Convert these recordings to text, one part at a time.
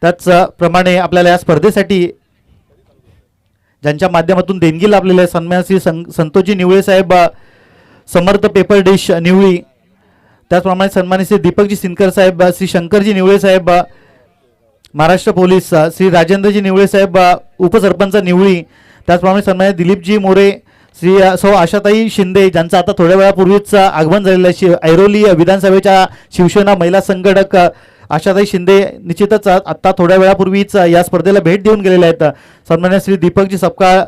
त्याचप्रमाणे आपल्याला या स्पर्धेसाठी ज्यांच्या माध्यमातून देणगी लाभलेली आहे सन्मान श्री संतोषजी निवळे साहेब समर्थ पेपर डिश निवळी, त्याचप्रमाणे सन्मानित श्री दीपकजी सिनकर साहेब, श्री शंकरजी निवळे साहेब महाराष्ट्र पोलीस, श्री राजेंद्रजी निवळे साहेब उपसरपंच निवळी, त्याचप्रमाणे सन्मानित दिलीपजी मोरे, श्री सौ आशाताई शिंदे ज्यांचं आता थोड्या वेळापूर्वीच आगमन झालेलं आहे, ऐरोली विधानसभेच्या शिवसेना महिला संघटक आशाताई शिंदे निश्चितच आत्ता थोड्या वेळापूर्वीच या स्पर्धेला भेट देऊन गेलेले आहेत. सन्मान्य श्री दीपकजी सपकाळ,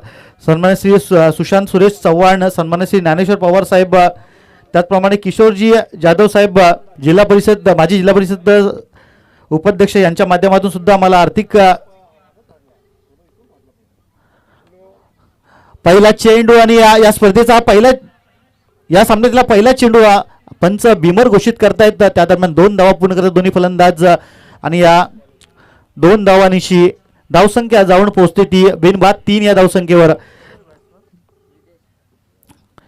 सन्मान्य श्री सुशांत सुरेश चव्हाण, सन्मान्य श्री ज्ञानेश्वर पवार साहेब, त्याचप्रमाणे किशोरजी जाधव साहेब जिल्हा परिषद माजी जिल्हा परिषद उपाध्यक्ष यांच्या माध्यमातून सुद्धा मला आर्थिक पहिला चेंडू आणि या स्पर्धेचा या सामन्यातला पहिला चेंडू पंच बिमर घोषित करतायत. त्या दरम्यान 2 धावा पूर्ण करतात दोन्ही फलंदाज आणि या 2 धावांशी धावसंख्या जाऊन पोहोचते ती बिनबाद 3 या धावसंख्येवर.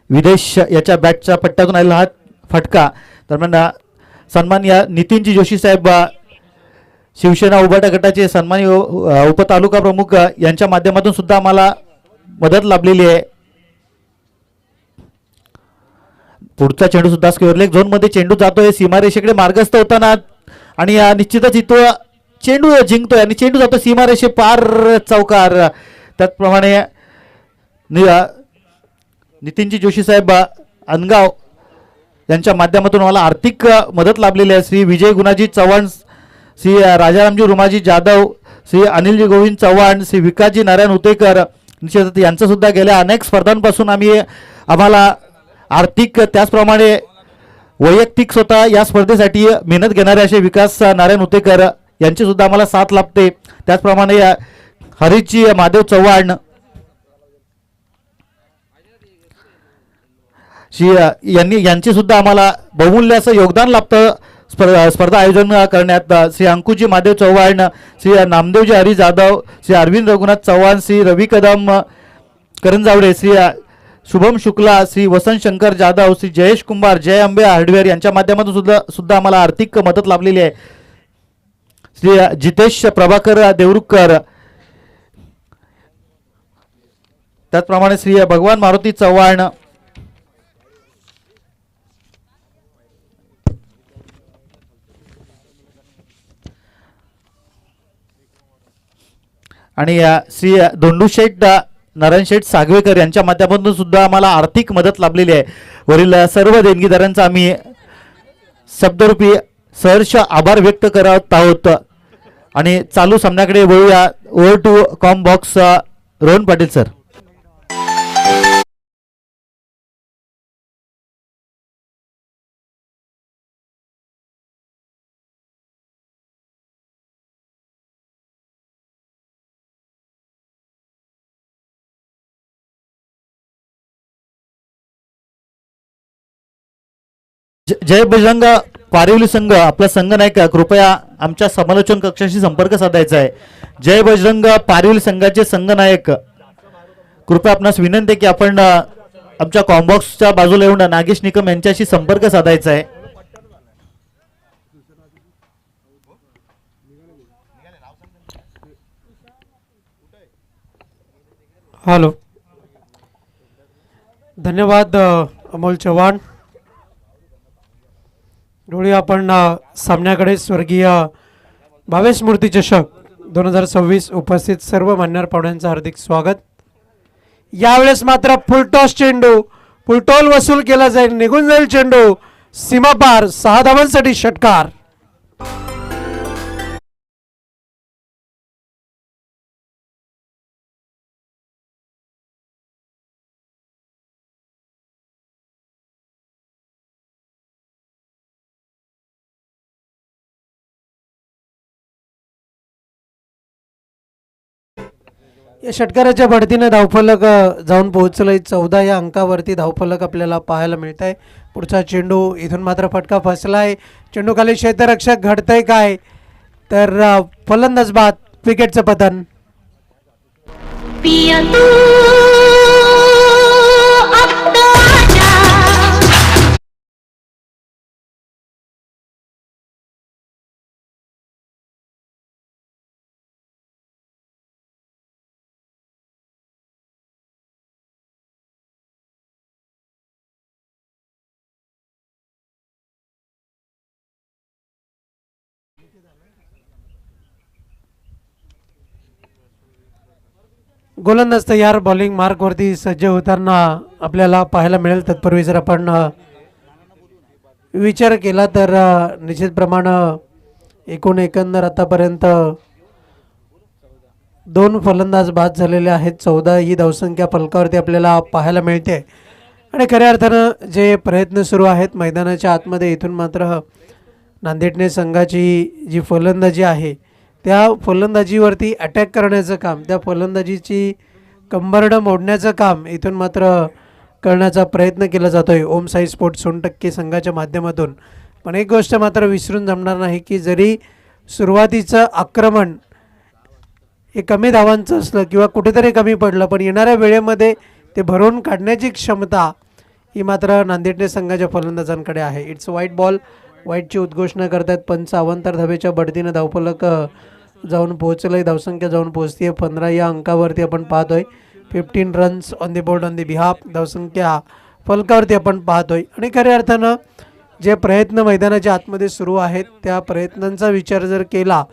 विदेश याच्या बॅटच्या पट्ट्यातून आलेला हा फटका. दरम्यान सन्मान या नितीनजी जोशी साहेब शिवसेना उभाटा गटाचे सन्मानी उपतालुका प्रमुख यांच्या माध्यमातून सुद्धा आम्हाला मदत लाभलेली आहे. पुढचा चेंडू सुद्धा स्क्वेअर लेग झोन मध्ये चेंडू जातोय सीमारेषेकडे मार्गस्थ होताना आणि निश्चितच इथं चेंडू जिंकतोय आणि चेंडू जातो सीमारेषे पार चौकार. त्याचप्रमाणे नितीनजी जोशी साहेब अनगाव यांच्या माध्यमातून मला आर्थिक मदत लाभलेली आहे. श्री विजय गुणाजी चव्हाण, श्री राजारामजी रुमाजी जाधव, श्री अनिलजी गोविंद चव्हाण, श्री विकासजी नारायण उतेकर निश्चित यांचं सुद्धा गेल्या अनेक स्पर्धांपासून आम्हाला आर्थिक त्याचप्रमाणे वैयक्तिक स्वतः या स्पर्धेसाठी मेहनत घेणारे असे विकास नारायण उतेकर यांची सुद्धा आम्हाला साथ लाभते. त्याचप्रमाणे हरीशजी महादेव चव्हाण यांची सुद्धा आम्हाला बहुमूल्य असं योगदान लाभतं स्पर्धा आयोजन करण्यात. श्री अंकुजी महादेव चव्हाण, श्री नामदेवजी हरी जाधव, श्री अरविंद रघुनाथ चव्हाण, श्री रवी कदम करंजावडे, श्री शुभम शुक्ला, श्री वसंत शंकर जाधव, श्री जयेश कुंभार, जय अंबे हार्डवेअर यांच्या माध्यमातून सुद्धा आम्हाला आर्थिक मदत लाभलेली आहे. श्री जितेश प्रभाकर देवरुखकर, त्याचप्रमाणे श्री भगवान मारुती चव्हाण आणि श्री धोंडूशेठ नारायण शेठ सागवेकर यांच्या माध्यमातून सुद्धा आम्हाला आर्थिक मदत लाभलेली आहे. वरील सर्व देणगीदारांचा आम्ही शब्दरूपी सहर्ष आभार व्यक्त करत आहोत. आणि चालू सामन्याकडे वळूया. Over to com box Rohan Patil sir. Jai Bajrang Parivali Sangh, आपला संघ नायक कृपया आमच्या समालोचन कक्षाशी संपर्क साधायचा आहे. जय बजरंग पारिवली संघाचे संघ नायक कृपया आपणास विनंती आहे की आपण आमच्या कॉम्बॉक्सच्या बाजूला येऊन नागेश निकम यांच्याशी संपर्क साधायचा आहे. हॅलो, धन्यवाद अमोल चव्हाण. डोळे आपण सामन्याकडे. स्वर्गीय भावेश मूर्ती चषक 2026 उपस्थित सर्व मान्यवर पाहुण्यांचं हार्दिक स्वागत. यावेळेस मात्र फुलटॉस चेंडू, फुलटॉल वसूल केला जाईल, निघून जाईल चेंडू सीमापार. 6 धावांसाठी षटकार. या षटकाराच्या बढतीने धावफलक जाऊन पोहोचलंय. 14 या अंकावरती धावफलक आपल्याला पाहायला मिळत आहे. पुढचा चेंडू, इथून मात्र फटका फसलाय. चेंडू खाली क्षेत्ररक्षक, घडतंय काय तर फलंदाज बाद, विकेटचं पतन. गोलंदाज तयार, बॉलिंग मार्कवरती सज्ज होताना आपल्याला पाहायला मिळेल. तत्पूर्वी जर आपण विचार केला तर निश्चितप्रमाणे एकंदर आतापर्यंत 2 फलंदाज बाद झालेले आहेत. 14 ही धावसंख्या फलकावरती आपल्याला पाहायला मिळते. आणि खऱ्या अर्थानं जे प्रयत्न सुरू आहेत मैदानाच्या आतमध्ये, इथून मात्र नांदेडने संघाची जी फलंदाजी आहे त्या फलंदाजीवरती अटॅक करण्याचं काम, त्या फलंदाजीची कंबरडं मोडण्याचं काम इथून मात्र करण्याचा प्रयत्न केला जातो आहे ओम साई स्पोर्ट्स 100% संघाच्या माध्यमातून. पण एक गोष्ट मात्र विसरून जमणार नाही की जरी सुरुवातीचं आक्रमण हे कमी धावांचं असलं किंवा कुठेतरी कमी पडलं, पण येणाऱ्या वेळेमध्ये ते भरून काढण्याची क्षमता ही मात्र नांदेडने संघाच्या फलंदाजांकडे आहे. It's white ball. व्हाईटची उद्घोषणा करतात पंच. अवांतर धावेच्या बढतीनं धावफलक जाऊन पोहोचलं आहे. धावसंख्या जाऊन पोहोचते आहे 15 या अंकावरती आपण पाहतोय. 15 runs on the board on the behalf. धावसंख्या फलकावरती आपण पाहतोय. आणि खऱ्या अर्थानं जे प्रयत्न मैदानाच्या आतमध्ये सुरू आहेत त्या प्रयत्नांचा विचार जर केला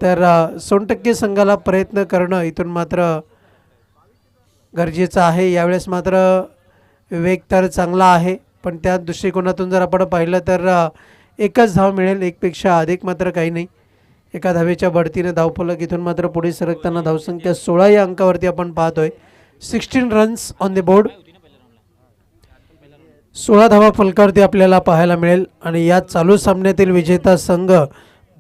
तर 100% संघाला प्रयत्न करणं इथून मात्र गरजेचं आहे. यावेळेस मात्र विवेक तर चांगला आहे, पण त्या दृष्टिकोनातून जर आपण पाहिलं तर एकच धाव मिळेल, एकपेक्षा अधिक मात्र काही नाही. एका धावेच्या बढतीने धावफलक इथून मात्र पुढे सरकताना धावसंख्या 16 या अंकावरती आपण पाहतोय. 16 रन्स ऑन द बोर्ड. 16 धावा फलकावरती आपल्याला पाहायला मिळेल. आणि या चालू सामन्यातील विजेता संघ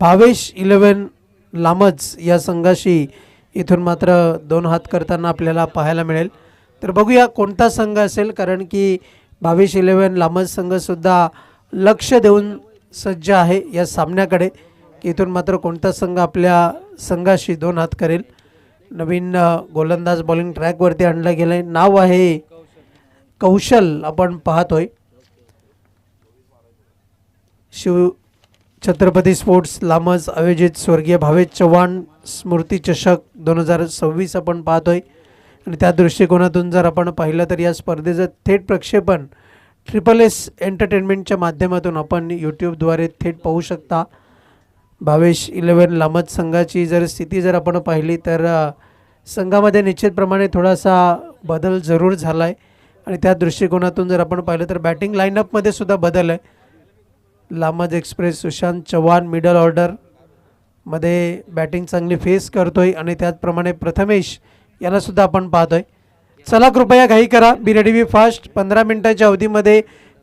भावेश 11 लामज या संघाशी इथून मात्र 2 हात करताना आपल्याला पाहायला मिळेल. तर बघूया कोणता संघ असेल, कारण की भावेश 11 लामज संघसुद्धा लक्ष देऊन सज्ज आहे या सामन्याकडे की इथून मात्र कोणता संघ आपल्या संघाशी 2 हात करेल. नवीन गोलंदाज बॉलिंग ट्रॅकवरती आणला गेला आहे. नाव आहे कौशल. आपण पाहतोय शिव छत्रपती स्पोर्ट्स लामज आयोजित स्वर्गीय भावेश चव्हाण स्मृती चषक 2026 आपण पाहतोय. आणि त्या दृष्टिकोनातून जर आपण पाहिलं तर या स्पर्धेचं थेट प्रक्षेपण SSS एंटरटेनमेंटच्या माध्यमातून आपण यूट्यूबद्वारे थेट पाहू शकता. भावेश 11 लामज संघाची जर स्थिती जर आपण पाहिली तर संघामध्ये निश्चितप्रमाणे थोडासा बदल जरूर झाला आहे. आणि त्या दृष्टिकोनातून जर आपण पाहिलं तर बॅटिंग लाईनअपमध्ये सुद्धा बदल आहे. लामज एक्सप्रेस सुशांत चव्हाण मिडल ऑर्डरमध्ये बॅटिंग चांगली फेस करतोय. आणि त्याचप्रमाणे प्रथमेश याला सुद्धा आपण पाहतोय. चला कृपया घाई करा, बी रेडी बी फास्ट. 15 मिनिटांच्या अवधीमध्ये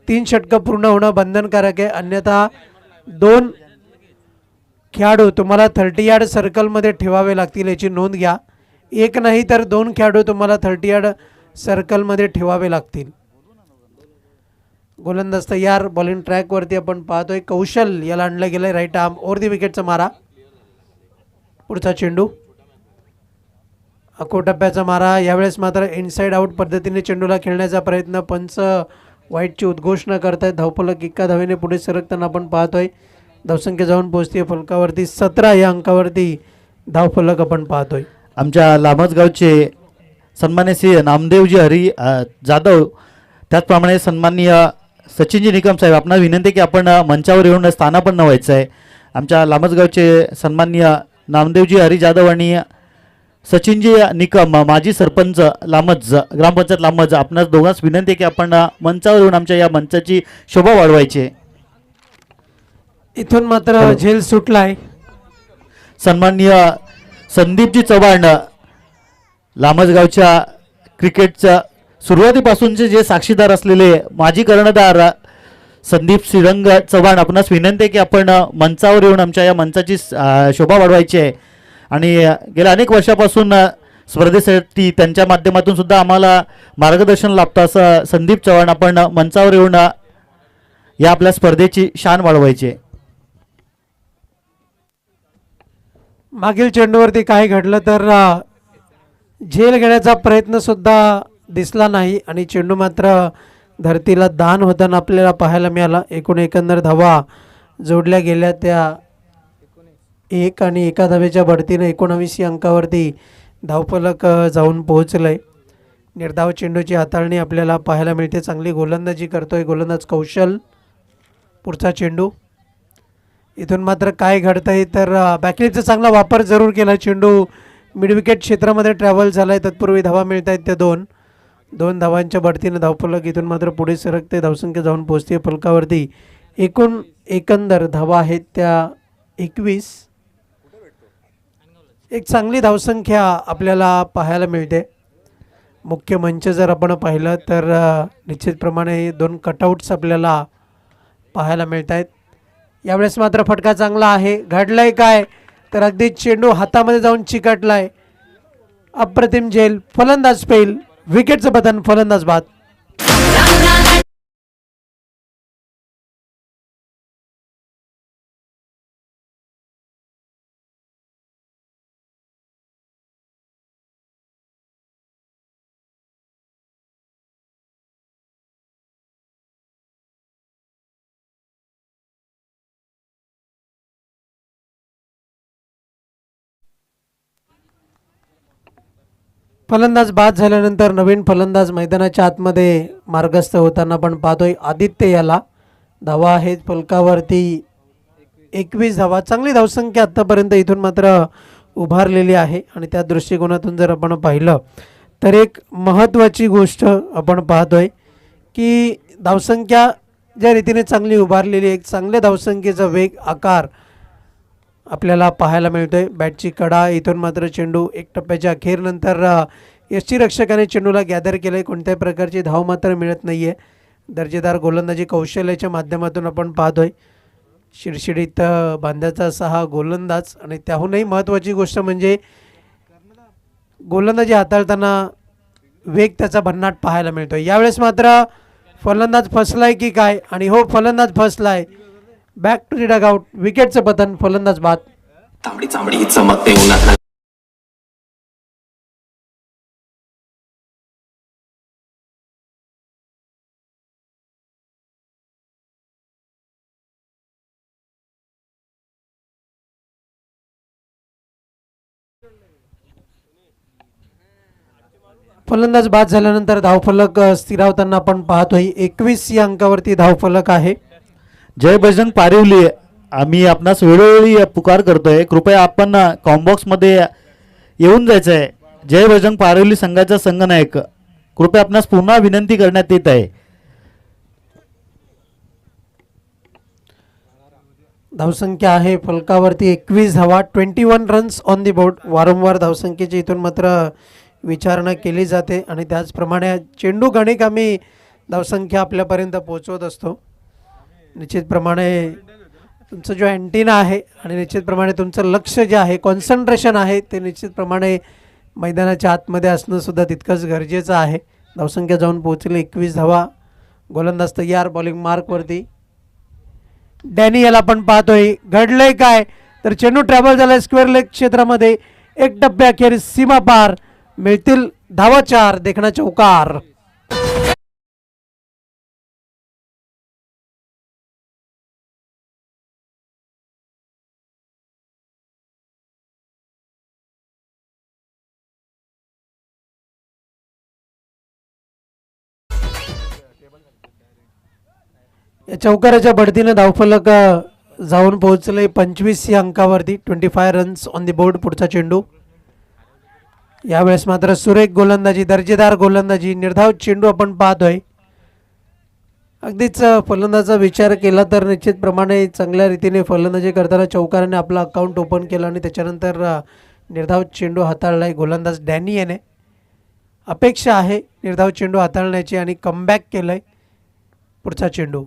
3 षटकं पूर्ण होणं बंधनकारक आहे, अन्यथा 2 खेळाडू तुम्हाला 30 यार्ड सर्कलमध्ये ठेवावे लागतील, याची नोंद घ्या. एक नाही तर 2 खेळाडू तुम्हाला 30 यार्ड सर्कलमध्ये ठेवावे लागतील. गोलंदाज तयार, बॉलिंग ट्रॅकवरती आपण पाहतोय कौशल याला आणलं गेलं आहे. राईट आर्म ओव्हर द विकेटचा मारा. पुढचा चेंडू टप्प्याचा मारा. यावेळेस मात्र इनसाइड आउट पद्धतीने चेंडूला खेळण्याचा प्रयत्न. पंच व्हाईटची उद्घोषणा करतायत. धावफलक 1 धावेने पुढे सरकताना आपण पाहतोय. धावसंख्या जाऊन पोहोचते फलकावरती 17 या अंकावरती धावफलक आपण पाहतोय. आमच्या लामज गावचे सन्मान्य श्री नामदेवजी हरी जाधव, त्याचप्रमाणे सन्माननीय सचिनजी निकम साहेब, आपणास विनंती की आपण मंचावर येऊन स्थानापन्न व्हायचं आहे. आमच्या लामज गावचे सन्माननीय नामदेवजी हरी जाधव आणि सचिनजी निकम माजी सरपंच लामज ग्रामपंचायत लामज, आपणास दोघांस विनंती की आपण मंचावर येऊन आमच्या या मंचाची शोभा वाढवायची. इथून मात्र झेल सुटलाय. सन्माननीय संदीपजी चव्हाण, लामजगावच्या क्रिकेटच्या सुरुवातीपासूनचे जे साक्षीदार असलेले माजी कर्णधार संदीप श्रीरंग चव्हाण, आपणास विनंती आहे की आपण मंचावर येऊन आमच्या या मंचाची शोभा वाढवायची आहे. आणि गेल्या अनेक वर्षापासून स्पर्धेसाठी त्यांच्या माध्यमातून सुद्धा आम्हाला मार्गदर्शन लाभतं असं संदीप चव्हाण, आपण मंचावर येऊन या आपल्या स्पर्धेची शान वाढवायची. मागील चेंडूवरती काय घडलं तर झेल घेण्याचा प्रयत्न सुद्धा दिसला नाही आणि चेंडू मात्र धरतीला दान होताना आपल्याला पाहायला मिळाला. एकंदर धावा जोडल्या गेल्या त्या 1 आणि 1 धावेच्या बढतीने 19 अंकावरती धावफलक जाऊन पोहोचलंय. निर्धाव चेंडूची हाताळणी आपल्याला पाहायला मिळते. चांगली गोलंदाजी करतोय गोलंदाज कौशल. पुढचा चेंडू. इथून मात्र काय घडतंय तर बॅकलिपचा चांगला वापर जरूर केला. चेंडू मिड विकेट क्षेत्रामध्ये ट्रॅव्हल झाला आहे. तत्पूर्वी धावा मिळत आहेत त्या दोन धावांच्या बढतीनं धावफलक इथून मात्र पुढे सरकते. धावसंख्या जाऊन पोहोचते फलकावरती. एकंदर धावा आहेत त्या 21. एक चांगली धावसंख्या आपल्याला पाहायला मिळते. मुख्य मंच जर आपण पाहिलं तर निश्चितप्रमाणे 2 कटआउट्स आपल्याला पाहायला मिळत आहेत. यावेळेस मात्र फटका चांगला आहे. घडलंय काय तर अगदी चेंडू हातामध्ये जाऊन चिकटलाय. अप्रतिम झेल. फलंदाज फेल. विकेटचं पतन. फलंदाज बाद. फलंदाज बाद झाल्यानंतर नवीन फलंदाज मैदानाच्या आतमध्ये मार्गस्थ होताना आपण पाहतोय आदित्य याला. धावा आहेत फलकावरती 21 धावा. चांगली धावसंख्या आत्तापर्यंत इथून मात्र उभारलेली आहे. आणि त्या दृष्टिकोनातून जर आपण पाहिलं तर एक महत्त्वाची गोष्ट आपण पाहतोय की धावसंख्या ज्या रीतीने चांगली उभारलेली, एक चांगल्या धावसंख्येचा वेग आकार आपल्याला पाहायला मिळतोय. बॅटची कडा. इथून मात्र चेंडू एक टप्प्याच्या अखेरनंतर यष्टीरक्षकाने चेंडूला गॅदर केलं आहे. कोणत्याही प्रकारची धाव मात्र मिळत नाही आहे. दर्जेदार गोलंदाजी कौशल्याच्या माध्यमातून आपण पाहतोय शिडशिडीत बांध्याचा असा हा गोलंदाज. आणि त्याहूनही महत्त्वाची गोष्ट म्हणजे गोलंदाजी हाताळताना वेग त्याचा भन्नाट पाहायला मिळतोय. यावेळेस मात्र फलंदाज फसलाय की काय. आणि हो, फलंदाज फसलाय. Back to the dugout. विकेटचं पतन. फलंदाज बाद. तांबडी चांबडी चमकते उन्हात. फलंदाज बाद झाल्यानंतर धावफलक स्थिरावताना आपण पाहतोय 21 या अंकावरती धावफलक आहे. जय बजरंग पारिवली, आम्ही आपणास वेळोवेळी पुकार करतोय, कृपया आपण कॉम्बॉक्समध्ये येऊन जायचं आहे. जय बजरंग पारिवली संघाचा संघनायक, कृपया आपणास पुन्हा विनंती करण्यात येत आहे. धावसंख्या आहे फलकावरती 21 धावा. 21 रन्स ऑन दी बोर्ड. वारंवार धावसंख्येची इथून मात्र विचारणा केली जाते आणि त्याचप्रमाणे चेंडू गणिक आम्ही धावसंख्या आपल्यापर्यंत पोहोचवत असतो. निश्चितप्रमाणे तुमचं जो अँटिना आहे आणि निश्चितप्रमाणे तुमचं लक्ष जे आहे, कॉन्सन्ट्रेशन आहे, ते निश्चितप्रमाणे मैदानाच्या आतमध्ये असणं सुद्धा तितकंच गरजेचं आहे. धावसंख्या जाऊन पोहोचली 21 धावा. गोलंदाज तयार. बॉलिंग मार्कवरती डॅनी याला आपण पाहतोय. घडलंय काय तर चेंडू ट्रॅव्हल झालाय स्क्वेअर लेग क्षेत्रामध्ये. एक टप्प्याखेर सीमा पार. मिळतील धावा 4. देखणा चौकार. या चौकाराच्या बढतीनं धावफलक जाऊन पोहोचले 25 या अंकावरती. 25 रन्स ऑन दी बोर्ड. पुढचा चेंडू. यावेळेस मात्र सुरेख गोलंदाजी, दर्जेदार गोलंदाजी, निर्धाव चेंडू आपण पाहतोय. अगदीच फलंदाजाचा विचार केला तर निश्चितप्रमाणे चांगल्या रीतीने फलंदाजी करताना चौकाराने आपला अकाउंट ओपन केलं आणि त्याच्यानंतर निर्धाव चेंडू हाताळलाय गोलंदाज डॅनी याने. अपेक्षा आहे निर्धाव चेंडू हाताळण्याची आणि कमबॅक केलंय. पुढचा चेंडू.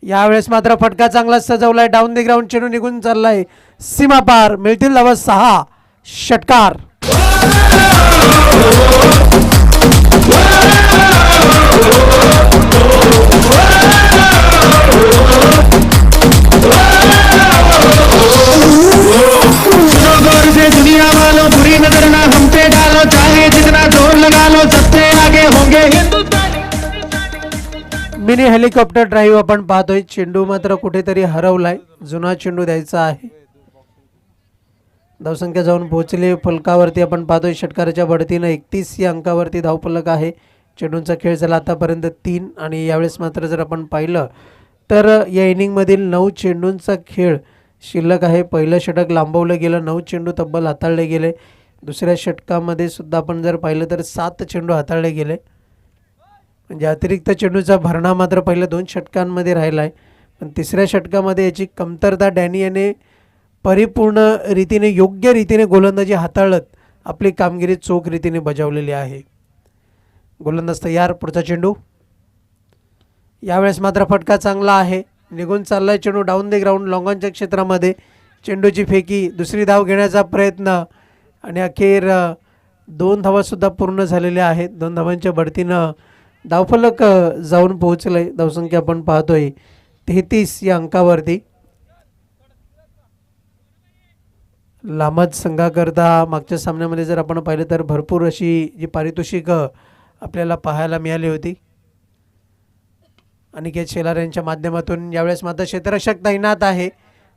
यावेळेस मात्र फटका चांगला सजवलाय. डाऊन दी ग्राउंड चेंडू निघून चाललाय सीमा पार. मिळतील धावा 6. षटकार. दुनिया वालों बुरी नजर ना हम पे डालो, चाहे जितना जोर लगा लो सबसे आगे होंगे. मिनी हेलिकॉप्टर ड्राईव्ह आपण पाहतोय. चेंडू मात्र कुठेतरी हरवलाय. जुना चेंडू द्यायचा आहे. धावसंख्या जाऊन पोहोचली फलकावरती आपण पाहतोय षटकाराच्या बढतीनं 31 या अंकावरती धावफलक आहे. चेंडूंचा खेळ झाला आतापर्यंत 3 आणि यावेळेस मात्र जर आपण पाहिलं तर या इनिंगमधील 9 चेंडूंचा खेळ शिल्लक आहे. पहिलं षटक लांबवलं गेलं. 9 चेंडू तब्बल हाताळले गेले. दुसऱ्या षटकामध्ये सुद्धा आपण जर पाहिलं तर 7 चेंडू हाताळले गेले, म्हणजे अतिरिक्त चेंडूचा भरणा मात्र पहिल्या 2 षटकांमध्ये राहिला आहे. पण तिसऱ्या षटकामध्ये याची कमतरता डॅनी याने परिपूर्ण रीतीने योग्य रीतीने गोलंदाजी हाताळत आपली कामगिरी चोख रीतीने बजावलेली आहे. गोलंदाज तयार. पुढचा चेंडू यावेळेस मात्र फटका चांगला आहे, निघून चाललाय चेंडू डाऊन द ग्राउंड लॉंगॉनच्या क्षेत्रामध्ये. चेंडूची फेकी, दुसरी धाव घेण्याचा प्रयत्न आणि अखेर 2 धावासुद्धा पूर्ण झालेल्या आहेत. 2 धावांच्या बढतीनं धावफलक जाऊन पोहोचलं आहे. धावसंख्या आपण पाहतोय 33 या अंकावरती. लामत संघाकरता मागच्या सामन्यामध्ये जर आपण पाहिलं तर भरपूर अशी जी पारितोषिक आपल्याला पाहायला मिळाली होती. अनिकेत शेलार यांच्या माध्यमातून यावेळेस मात्र क्षेत्ररक्षक तैनात आहे.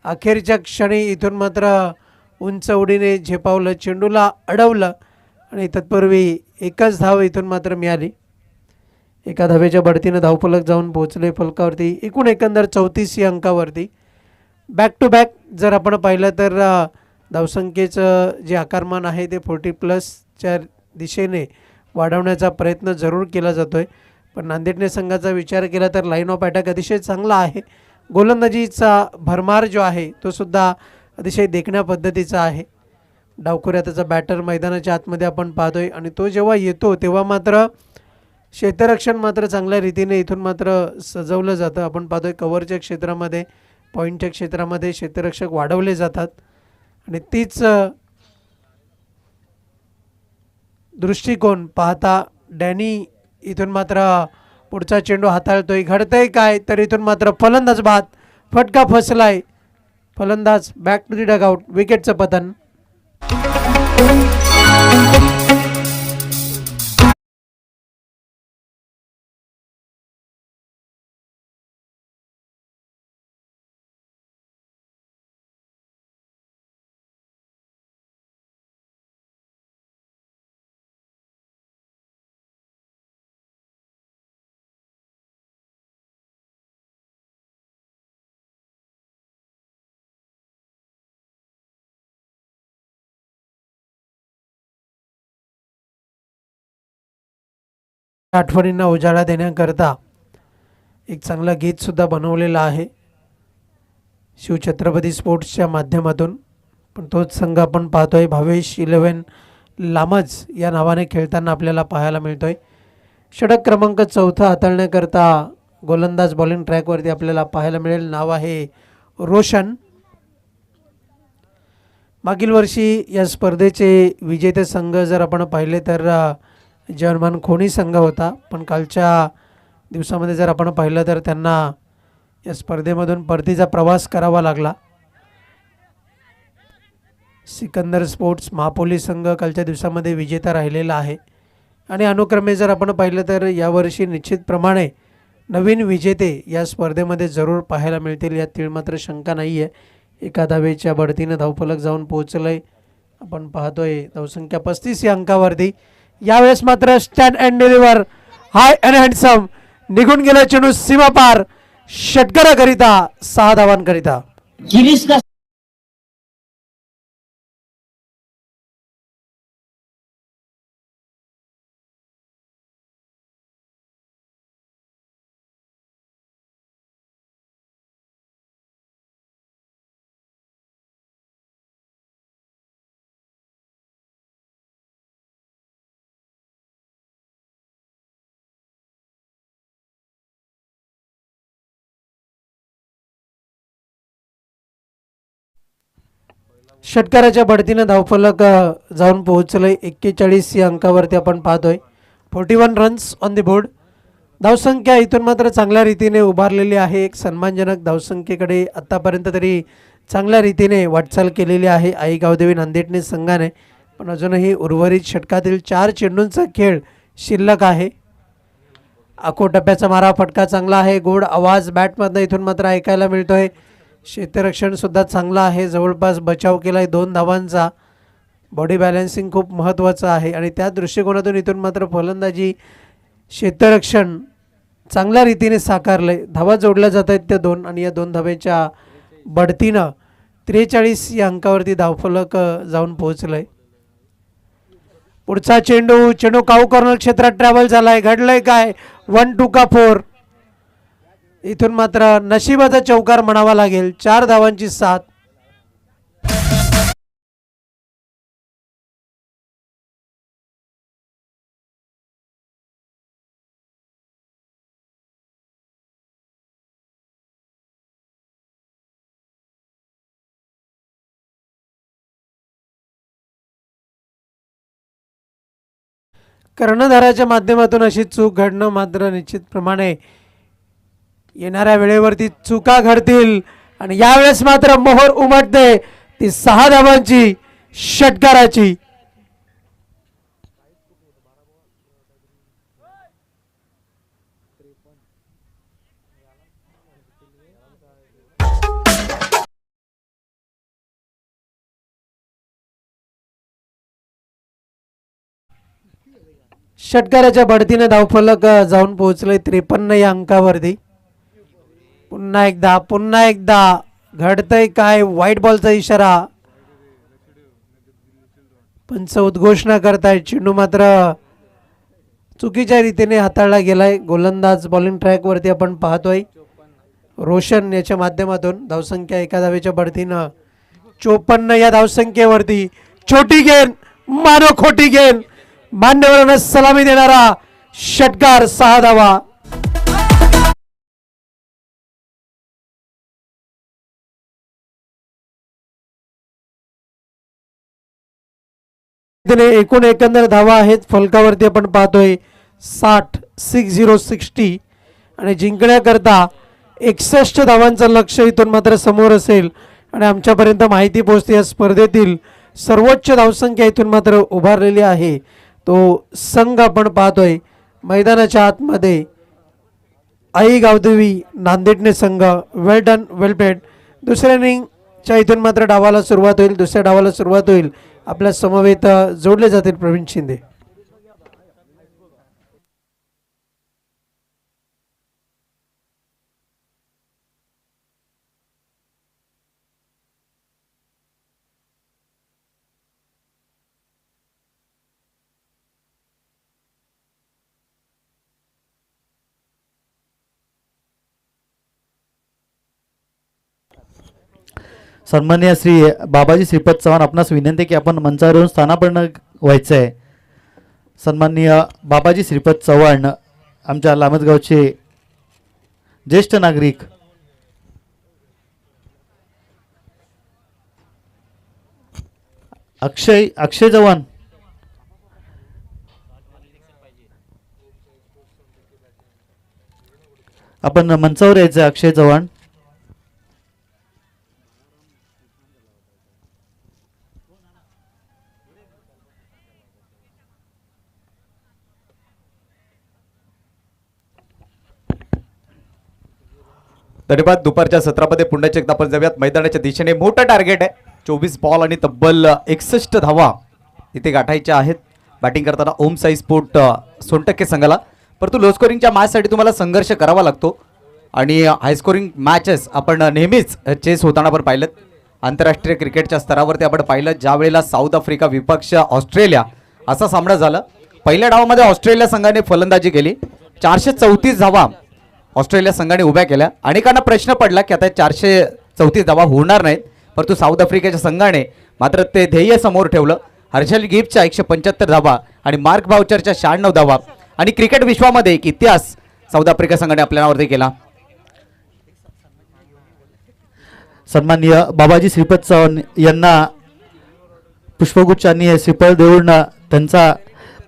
अखेरच्या क्षणी इथून मात्र उंच उडीने झेपावलं, चेंडूला अडवलं आणि तत्पूर्वी एकच धाव इथून मात्र मिळाली. एका धावेच्या बढतीनं धावफलक जाऊन पोहोचले फलकावरती. एकूण एकंदर 34 या अंकावरती. बॅक टू बॅक जर आपण पाहिलं तर धावसंख्येचं जे आकारमान आहे ते 40+ दिशेने वाढवण्याचा प्रयत्न जरूर केला जातो आहे. पण नांदेडने संघाचा विचार केला तर लाईन ऑफ अटॅक अतिशय चांगला आहे. गोलंदाजीचा भरमार जो आहे तो सुद्धा अतिशय देखण्या पद्धतीचा आहे. डावखुऱ्या त्याचा बॅटर मैदानाच्या आतमध्ये आपण पाहतोय आणि तो जेव्हा येतो तेव्हा मात्र क्षेत्ररक्षण मात्र चांगल्या रीतीने इथून मात्र सजवलं जातं. आपण पाहतोय कव्हरच्या क्षेत्रामध्ये, पॉईंटच्या क्षेत्रामध्ये क्षेत्ररक्षक वाढवले जातात आणि तीच दृष्टिकोन पाहता डॅनी इथून मात्र पुढचा चेंडू हाताळतोय. घडतंय काय तर इथून मात्र फलंदाज बाद, फटका फसलाय. फलंदाज बॅक टू दी डगआउट. विकेटचं पतन. आठवणींना उजाळा देण्याकरता एक चांगला गीतसुद्धा बनवलेला आहे शिवछत्रपती स्पोर्ट्सच्या माध्यमातून. पण तोच संघ आपण पाहतोय भावेश 11 लामज या नावाने खेळताना आपल्याला पाहायला मिळतोय. षटक क्रमांक 4 हाताळण्याकरता गोलंदाज बॉलिंग ट्रॅकवरती आपल्याला पाहायला मिळेल. नाव आहे रोशन. मागील वर्षी या स्पर्धेचे विजेते संघ जर आपण पाहिले तर जर्मन खोनी संघ होता. पण कालच्या दिवसामध्ये जर आपण पाहिलं तर त्यांना या स्पर्धेमधून परतीचा प्रवास करावा लागला. सिकंदर स्पोर्ट्स महापोली संघ कालच्या दिवसामध्ये विजेता राहिलेला आहे आणि अनुक्रमे जर आपण पाहिलं तर यावर्षी निश्चितप्रमाणे नवीन विजेते या स्पर्धेमध्ये जरूर पाहायला मिळतील, यात तीळ मात्र शंका नाही आहे. एका धावेच्या बढतीनं धावफलक जाऊन पोहोचलं आहे. आपण पाहतोय धावसंख्या 35 या अंकावरती. यावेळेस मात्र stand and deliver, high and handsome, निघून गेला चेंडू सीमापार. षटकाराकरिता 6 धावांकरिता. षटकाराच्या बढतीनं धावफलक जाऊन पोहोचलंय 41 या अंकावरती. आपण पाहतोय 41 रन्स ऑन द बोर्ड. धावसंख्या इथून मात्र चांगल्या रीतीने उभारलेली आहे. एक सन्मानजनक धावसंख्येकडे आत्तापर्यंत तरी चांगल्या रीतीने वाटचाल केलेली आहे आई गावदेवी नांदेडने संघाने. पण अजूनही उर्वरित षटकातील 4 चेंडूंचा खेळ शिल्लक आहे. आखो टप्प्याचा मारा, फटका चांगला आहे, गोड आवाज बॅटमधनं इथून मात्र ऐकायला मिळतोय. क्षेत्ररक्षणसुद्धा चांगला आहे, जवळपास बचाव केला आहे 2 धावांचा. बॉडी बॅलन्सिंग खूप महत्त्वाचं आहे आणि त्या दृष्टिकोनातून इथून मात्र फलंदाजी क्षेत्ररक्षण चांगल्या रीतीने साकारलं आहे. धावा जोडल्या जात आहेत त्या 2 आणि या 2 धावेच्या बढतीनं 43 या अंकावरती धावफलक जाऊन पोहोचलं आहे. पुढचा चेंडू काऊ कॉर्नर क्षेत्रात ट्रॅव्हल झालाय. घडलंय काय? 1-2 का 4. इथून मात्र नशिबाचा चौकार म्हणावा लागेल. 4 धावांची साथ. कर्णधाराच्या माध्यमातून अशी चूक घडणं मात्र निश्चितप्रमाणे येणाऱ्या वेळेवरती चुका घडतील आणि यावेळेस मात्र मोहर उमटते ती 6 धावांची षटकाराची. षटकाराच्या बढतीने धावफलक जाऊन पोहोचले 53 या अंकावरती. पुन्हा एकदा घडतंय काय? व्हाईट बॉलचा इशारा. पंच उद्घोषणा करतायत. चेंडू मात्र चुकीच्या रीतीने हाताळला गेलाय. गोलंदाज बॉलिंग ट्रॅक वरती आपण पाहतोय. रोशन याच्या माध्यमातून धावसंख्या 1 धावेच्या बढतीनं 54 या धावसंख्येवरती. छोटी गेंद मानो खोटी गेंद. मान्यवरांना सलामी देणारा षटकार. 6 धावा. एकूण एकंदर धावा आहेत फलकावरती आपण पाहतोय 60 आणि जिंकण्याकरता 61 धावांचं लक्ष इथून मात्र समोर असेल आणि आमच्यापर्यंत माहिती पोहोचते या स्पर्धेतील सर्वोच्च धावसंख्या इथून मात्र उभारलेली आहे. तो संघ आपण पाहतोय मैदानाच्या आतमध्ये आई गावदेवी नांदेडने संघ. वेल डन, वेल प्लेड. दुसऱ्या इनिंगच्या इथून मात्र डावाला सुरुवात होईल. दुसऱ्या डावाला सुरुवात होईल. आपल्या समवेत जोडले जातील प्रवीण शिंदे. सन्माननीय श्री बाबाजी श्रीपद चव्हाण, आपणास विनंती की आपण मंचावर येऊन स्थानापन्न व्हायचं आहे. सन्माननीय बाबाजी श्रीपद चव्हाण आमच्या लामतगावचे ज्येष्ठ नागरिक. अक्षय चव्हाण, आपण मंचावर यायचं. अक्षय चव्हाण. धन्यवाद. दुपारच्या सत्रामध्ये पुन्हा एकदा आपण जाऊयात मैदानाच्या दिशेने. मोठं टार्गेट आहे. 24 बॉल आणि तब्बल 61 धावा इथे गाठायच्या आहेत. बॅटिंग करताना ओम साई स्पोर्ट सोनटक्के संघाला. परंतु लो स्कोरिंगच्या मॅचसाठी तुम्हाला संघर्ष करावा लागतो आणि हाय स्कोरिंग मॅचेस आपण नेहमीच चेस होताना आपण पाहिलं. आंतरराष्ट्रीय क्रिकेटच्या स्तरावरती आपण पाहिलं ज्या वेळेला साऊथ आफ्रिका विपक्ष ऑस्ट्रेलिया असा सामना झाला. पहिल्या डावामध्ये ऑस्ट्रेलिया संघाने फलंदाजी केली. 434 धावा ऑस्ट्रेलिया संघाने उभ्या केल्या. अनेकांना प्रश्न पडला की आता 434 धावा होणार नाहीत, परंतु साऊथ आफ्रिकेच्या संघाने मात्र ते ध्येय समोर ठेवलं. हर्षल गिफ्टच्या 175 धावा आणि मार्क बाउचरच्या 96 धावा आणि क्रिकेट विश्वामध्ये एक इतिहास साऊथ आफ्रिका संघाने आपल्या नावावरती केला. सन्माननीय बाबाजी श्रीपद चव्हाण यांना पुष्पगुच्छ श्रीफळ देऊन त्यांचा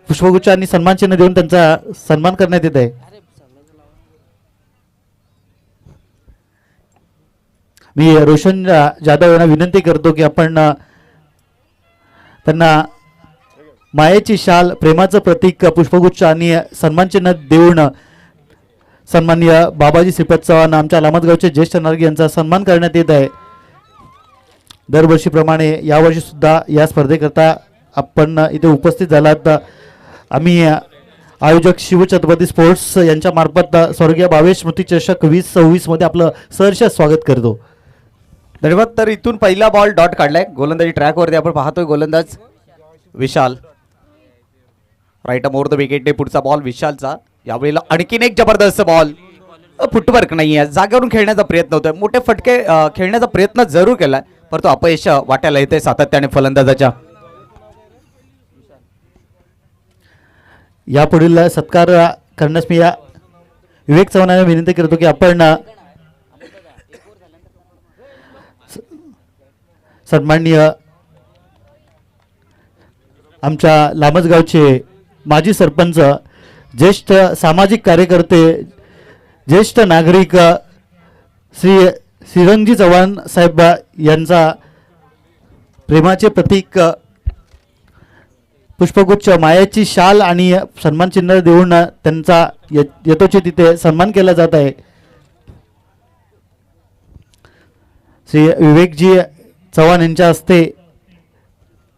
पुष्पगुच्छ आणि सन्मान चिन्ह देऊन त्यांचा सन्मान करण्यात येत आहे. मी रोशन जाधव यांना विनंती करतो की आपण त्यांना मायेची शाल, प्रेमाचं प्रतीक पुष्पगुच्छ आणि सन्मान चिन्ह देऊन सन्माननीय बाबाजी श्रीपद चव्हाण आमच्या लामतगावचे ज्येष्ठ नागरिक यांचा सन्मान करण्यात येत आहे. दरवर्षीप्रमाणे यावर्षी सुद्धा या स्पर्धेकरता आपण इथे उपस्थित झालात. आम्ही आयोजक शिवछत्रपती स्पोर्ट्स यांच्या मार्फत स्वर्गीय भावेश स्मृती चषक 2026 मध्ये आपलं सहर्ष स्वागत करतो. धन्यवाद. तर इथून पहिला बॉल डॉट काढलाय. गोलंदाजी ट्रॅकवरती आपण पाहतोय गोलंदाज विशाल. राईट मोर द विकेटने पुढचा बॉल विशालचा. यावेळेला आणखीन एक जबरदस्त बॉल. फुटवर्क नाही आहे, जागेवरून खेळण्याचा प्रयत्न होतोय, मोठे फटके खेळण्याचा प्रयत्न जरूर केलाय परंतु अपयश वाट्याला येते सातत्याने फलंदाजाच्या. यापुढील सत्कार करण्यास मी या विवेक चव्हाणांना विनंती करतो की आपण सन्माननीय आमच्या लामजगावचे माजी सरपंच, ज्येष्ठ सामाजिक कार्यकर्ते, ज्येष्ठ नागरिक श्री श्रीरंगजी चव्हाण साहेब यांचा प्रेमाचे प्रतीक पुष्पगुच्छ, मायाची शाल आणि सन्मान चिन्ह देऊन त्यांचा यथोचित तिथे सन्मान केला जात आहे. श्री विवेकजी चव्हाण यांच्या हस्ते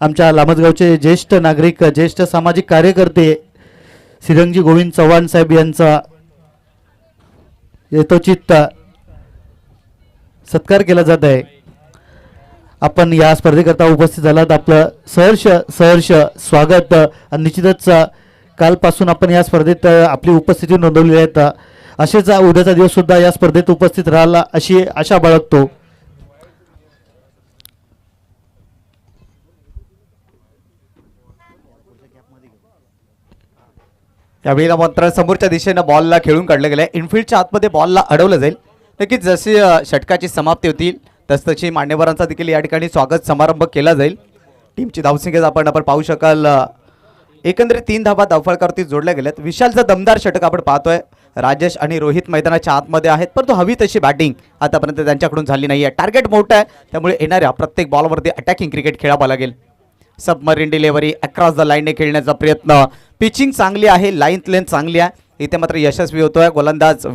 आमच्या लामजगावचे ज्येष्ठ नागरिक, ज्येष्ठ सामाजिक कार्यकर्ते श्रीरंगजी गोविंद चव्हाण साहेब यांचा यथोचित सत्कार केला जात आहे. आपण या स्पर्धेकरता उपस्थित झालात, आपलं सहर्ष स्वागत. निश्चितच कालपासून आपण या स्पर्धेत आपली उपस्थिती नोंदवली आहे. असेच उद्याचा दिवस सुद्धा या स्पर्धेत उपस्थित राहिला अशी आशा बाळगतो. यावेळेला मात्र समोरच्या दिशेनं बॉलला खेळून काढलं गेलं. इनफिल्डच्या आतमध्ये बॉलला अडवलं जाईल. नक्कीच जशी षटकाची समाप्ती होतील तसतशी मान्यवरांचा देखील या ठिकाणी स्वागत समारंभ केला जाईल. टीमची धावसंख्या आपण पाहू शकाल. एकंदरीत 3 धावा धावफलकावरती जोडल्या गेल्यात. विशालचा दमदार षटक आपण पाहतोय. राजेश आणि रोहित मैदानाच्या आतमध्ये आहेत परंतु हवी तशी बॅटिंग आतापर्यंत त्यांच्याकडून झाली नाही आहे. टार्गेट मोठं आहे त्यामुळे येणाऱ्या प्रत्येक बॉलवरती अटॅकिंग क्रिकेट खेळावं लागेल. सबमरीन डिलेव्हरी अक्रॉस द लाईनने खेळण्याचा प्रयत्न. पिचिंग चांगली आहे, लाईन लेंथ चांगली आहे. इथे मात्र यशस्वी होतोय गोलंदाज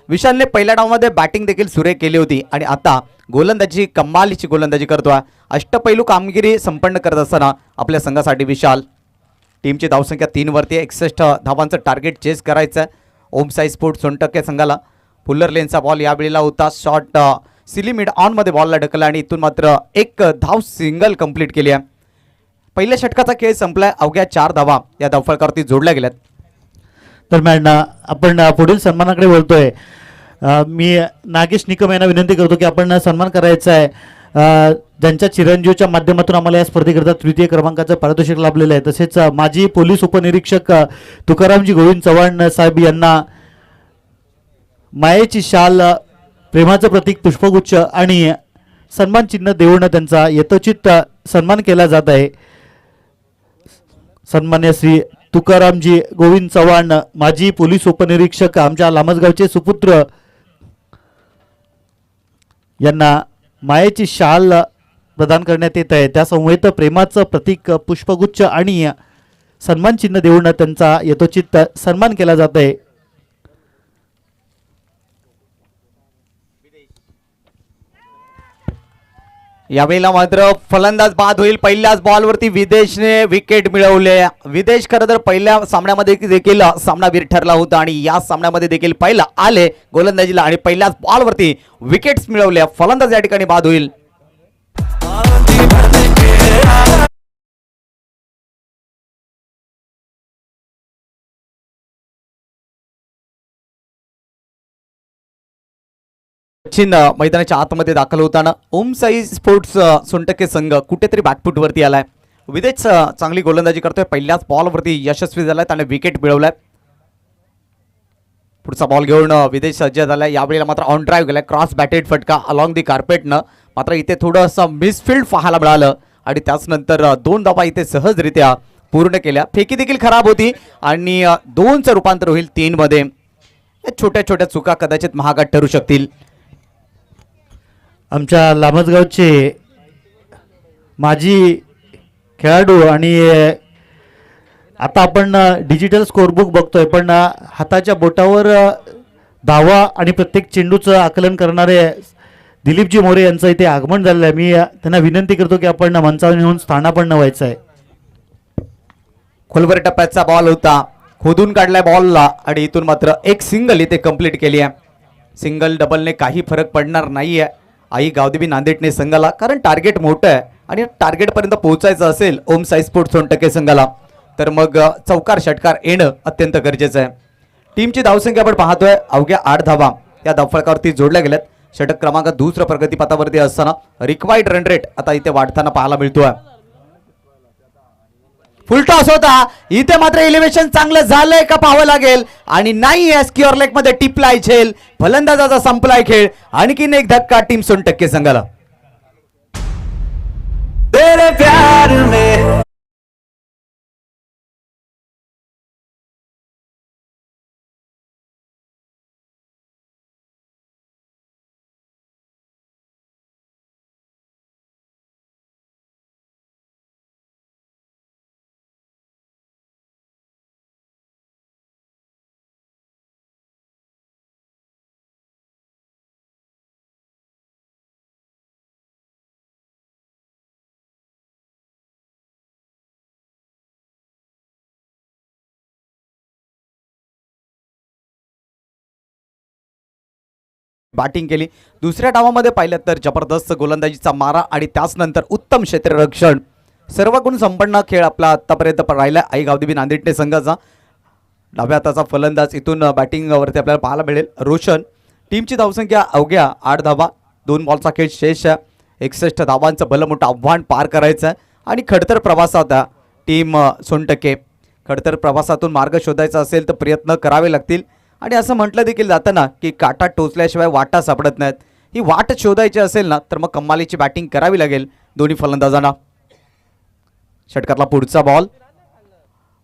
विशालने पहिल्या डावामध्ये बॅटिंग देखील सुरेख केली होती आणि आता गोलंदाजी कमालीची गोलंदाजी करतोय. अष्टपैलू कामगिरी संपन्न करत असताना आपल्या संघासाठी विशाल. टीमची धावसंख्या 3 वरती 61 धावांचं टार्गेट चेस करायचं आहे. ओम साई स्पोर्ट्स सोनटक्के संघाला. फुल्लर लेनचा बॉल यावेळेला होता. शॉर्ट सिली मिड ऑनमध्ये बॉलला ढकलला आणि इथून मात्र एक धाव सिंगल कंप्लीट केली आहे. पहिल्या षटकाचा खेळ संपलाय. अवघ्या 4 धावा या धावफलकावरती जोडल्या गेल्यात. दरम्यान आपण पुढील सन्मानाकडे वळतोय. मी नागेश निकम यांना विनंती करतो की आपण सन्मान करायचा आहे. ज्यांच्या चिरंजीवच्या माध्यमातून आम्हाला या स्पर्धेकरता 3य क्रमांकाचं पारितोषिक लाभलेलं आहे. तसेच माजी पोलीस उपनिरीक्षक तुकारामजी गोविंद चव्हाण साहेब यांना मायेची शाल, प्रेमाचं प्रतीक पुष्पगुच्छ आणि सन्मान चिन्ह देऊन त्यांचा यथोचित सन्मान केला जात आहे. सन्मान्य श्री तुकारामजी गोविंद चव्हाण, माजी पोलीस उपनिरीक्षक, आमच्या लामजगावचे सुपुत्र, यांना मायेची शाल प्रदान करण्यात येत आहे. त्यासमवेत प्रेमाचं प्रतीक पुष्पगुच्छ आणि सन्मान चिन्ह देऊन त्यांचा यथोचित सन्मान केला जात आहे. यावेळेला मात्र फलंदाज बाद होईल. पहिल्याच बॉलवरती विदेशने विकेट मिळवले. विदेश खरं तर पहिल्या सामन्यामध्ये देखील सामनावीर ठरला होता आणि या सामन्यामध्ये देखील पहिला आले गोलंदाजीला आणि पहिल्याच बॉलवरती विकेट्स मिळवल्या. फलंदाज या ठिकाणी बाद होईल. मैदानाच्या आतमध्ये दाखल होताना ओम साई स्पोर्ट्स सोनटक्के संघ कुठेतरी बॅकफुटवरती आलाय. विदेश चांगली गोलंदाजी करतोय. पहिल्याच बॉलवरती यशस्वी झालाय, त्याने विकेट मिळवलाय. पुढचा बॉल घेऊन विदेश सज्ज झालाय. यावेळेला मात्र ऑन ड्राईव्ह गेलाय. क्रॉस बॅटेड फटका अलॉंग दी कार्पेटनं. मात्र इथे थोडंसं मिसफिल्ड पाहायला मिळालं आणि त्याचनंतर 2 धावा इथे सहजरित्या पूर्ण केल्या. फेकी देखील खराब होती आणि 2चं रूपांतर होईल 3 मध्ये. छोट्या छोट्या चुका कदाचित महागात ठरू शकतील. आमच्या लामजगावचे माजी खेळाडू आणि आता आपण डिजिटल स्कोरबुक बघतोय पण हाताच्या बोटावर धावा आणि प्रत्येक चेंडूचं आकलन करणारे दिलीपजी मोरे यांचं इथे आगमन झालेलं आहे. मी त्यांना विनंती करतो की आपण मंचावर येऊन स्थानापन्न व्हायचं आहे. खोलवर टप्प्याचा बॉल होता, खोदून काढलाय बॉलला आणि इथून मात्र एक सिंगल इथे कंप्लीट केली आहे. सिंगल डबलने काही फरक पडणार नाहीये आई गावदेवी नांदेडने संघाला, कारण टार्गेट मोठं आहे आणि टार्गेटपर्यंत पोहोचायचं असेल ओम साई स्पोर्ट्स सोनटक्के संघाला. तर मग चौकार षटकार येणं अत्यंत गरजेचं आहे. टीमची धावसंख्या आपण पाहतोय अवघ्या 8 धावा या धावफलकावरती जोडल्या गेल्यात. षटक क्रमांक दुसरं प्रगतीपथावरती असताना रिक्वायर्ड रन रेट आता इथे वाढताना पाहायला मिळतोय. फुलटॉस होता इथे मात्र एलिव्हेशन चांगलं झालंय का पाहावं लागेल आणि नाही या स्क्युअर लेग मध्ये टिपलाय झेल. फलंदाजाचा संपलाय खेळ. आणखीन एक धक्का टीम सोनटक्के संघाला. तेरे प्यार में बॅटिंग केली. दुसऱ्या डावामध्ये पाहिलं तर जबरदस्त गोलंदाजीचा मारा आणि त्याच नंतर उत्तम क्षेत्ररक्षण. सर्व गुण संपन्न खेळ आपला आतापर्यंत राहिला आई गावदेवी नांदेडने संघाचा. डाव्या हाताचा फलंदाज इथून बॅटिंगवरती आपल्याला पाहायला मिळेल रोशन. टीमची धावसंख्या अवघ्या 8 धावा. 2 बॉलचा खेळ शेष. 61 धावांचं भलं मोठं आव्हान पार करायचं आहे आणि खडतर प्रवासात टीम सोनटक्के. खडतर प्रवासातून मार्ग शोधायचा असेल तर प्रयत्न करावे लागतील आणि असं म्हटलं देखील जातं ना की काटा टोचल्याशिवाय वाटा सापडत नाहीत. ही वाट शोधायची असेल ना तर मग कमालीची बॅटिंग करावी लागेल दोन्ही फलंदाजांना. षटकातला पुढचा बॉल.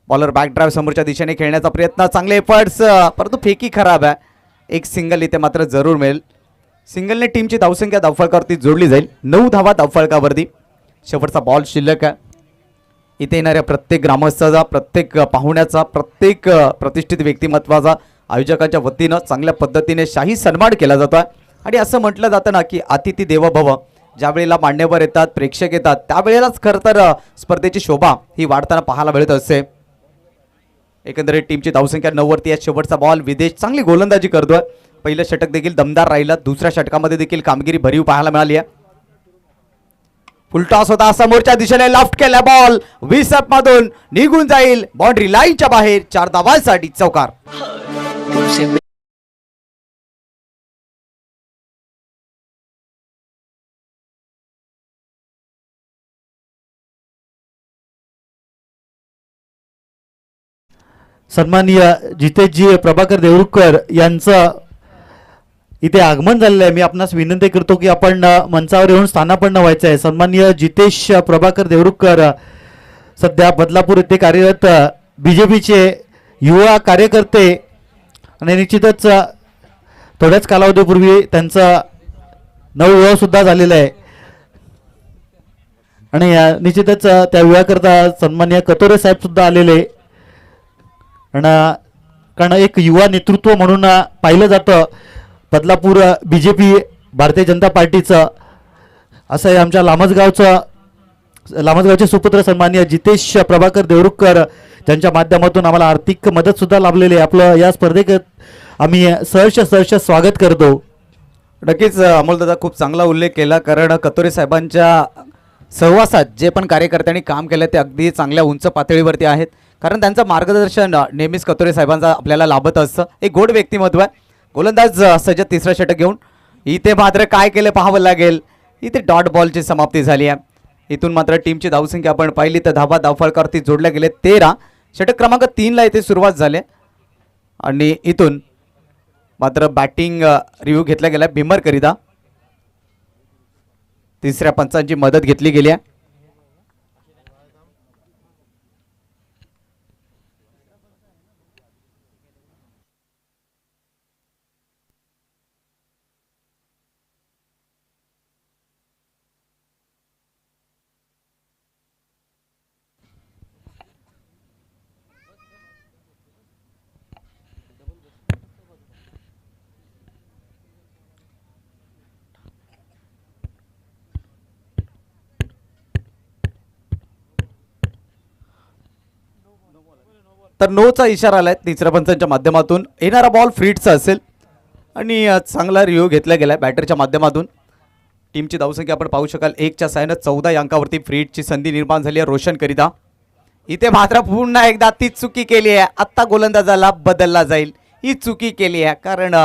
बॉलर बॅक ड्राईव्ह समोरच्या दिशेने खेळण्याचा प्रयत्न. चांगले एफर्ट्स परंतु फेकी खराब आहे. एक सिंगल इथे मात्र जरूर मिळेल. सिंगलने टीमची धावसंख्या धावफलकावरती जोडली जाईल. 9 धावा धावफलकावरती. शेवटचा बॉल शिल्लक आहे. इथे येणाऱ्या प्रत्येक ग्रामस्थाचा, प्रत्येक पाहुण्याचा, प्रत्येक प्रतिष्ठित व्यक्तिमत्वाचा आयोजकांच्या वतीनं चांगल्या पद्धतीने शाही सन्मान केला जातो आहे आणि असं म्हटलं जातं ना की अतिथी देवो भव. ज्या वेळेला मान्यवर येतात, प्रेक्षक येतात त्यावेळेलाच खरं तर स्पर्धेची शोभा ही वाढताना पाहायला मिळत असते. एकंदरीत टीमची धावसंख्या 9 वरती आहे. शेवटचा बॉल. विदेश चांगली गोलंदाजी करतोय. पहिलं षटक देखील दमदार राहिलं. दुसऱ्या षटकामध्ये देखील कामगिरी भरीव पाहायला मिळाली आहे. फुलटॉस होता. समोरच्या दिशेने लेफ्ट केला बॉल 20 मधून निघून जाईल. बाउंड्री लाईनच्या बाहेर. 4 धावांसाठी चौकार. सन्माननीय जितेशजी प्रभाकर देवरुखकर यांचं इथे आगमन झालेलं आहे. मी आपणास विनंती करतो की आपण मंचावर येऊन स्थानापन्न व्हायचं आहे. सन्माननीय जितेश प्रभाकर देवरुखकर सध्या बदलापूर येथे कार्यरत BJPचे युवा कार्यकर्ते आणि निश्चितच थोड्याच कालावधीपूर्वी त्यांचा नवविवाह सुद्धा झालेला आहे आणि निश्चितच त्या विवाहाकरता सन्माननीय कतोरे साहेब सुद्धा आलेले. कारण एक युवा नेतृत्व म्हणून पाहिलं जातं बदलापूर BJP भारतीय जनता पार्टीचं. असं आहे आमच्या लामजगावचे सुपुत्र सन्माननीय जितेश प्रभाकर देवरुखकर ज्यांच्या माध्यमातून आम्हाला आर्थिक मदत सुद्धा लाभलेली आहे. आपलं या स्पर्धेत आम्ही सहर्ष स्वागत करतो. नक्कीच अमोलदादा खूप चांगला उल्लेख केला. कारण कतोरे साहेबांच्या सहवासात जे पण कार्यकर्त्यांनी काम केलं ते अगदी चांगल्या उंच पातळीवरती आहेत. कारण त्यांचं मार्गदर्शन नेहमीच कतोरे साहेबांचा आपल्याला लाभत असतं. एक गोड व्यक्तिमत्व आहे. गोलंदाज सजग तिसरं षटक घेऊन. इथे मात्र काय केलं पाहावं लागेल. इथे डॉट बॉलची समाप्ती झाली आहे. इथून मात्र टीमची धावसंख्या आपण पाहिली तर धावा धावफलकावरती जोडल्या गेले 13. षटक क्रमांक 3 ला इथे सुरुवात झाली आणि इथून मात्र बॅटिंग रिव्ह्यू घेतला गेला भीमरकरिता. तिसऱ्या पंचांची मदत घेतली गेली आहे. तर 9चा इशारा आलाय तिसऱ्या पंचांच्या माध्यमातून. येणारा बॉल फ्रीटचा असेल आणि चांगला रिव्ह्यू घेतला गेला बॅटरच्या माध्यमातून. टीमची धावसंख्या आपण पाहू शकाल 1च्या साहाय्यानं 14 अंकावरती फ्रीटची संधी निर्माण झाली आहे रोशन करिता. इथे मात्र पुन्हा एकदा ती चुकी केली आहे. आत्ता गोलंदाजाला बदलला जाईल. ही चुकी केली आहे कारण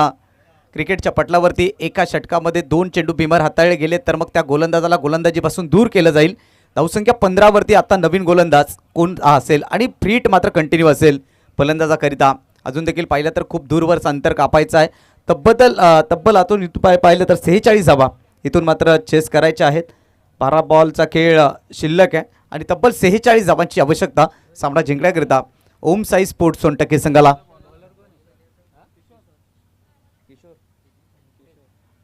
क्रिकेटच्या पटलावरती एका षटकामध्ये 2 चेंडू बिमर हाताळले गेले तर मग त्या गोलंदाजाला गोलंदाजीपासून दूर केलं जाईल. धावसंख्या 15 वरती आता नवीन गोलंदाज कोण असेल आणि फ्रीट मात्र कंटिन्यू असेल फलंदाजाकरिता. अजून देखील पाहिलं तर खूप दूरवरचं अंतर कापायचं आहे. तब्बल आतून पाहिलं तर 46 धावा इथून मात्र चेस करायच्या आहेत. 12 बॉलचा खेळ शिल्लक आहे आणि तब्बल 46 धावांची आवश्यकता सामना जिंकण्याकरिता ओम साई स्पोर्ट्स सोनटक्के संघाला.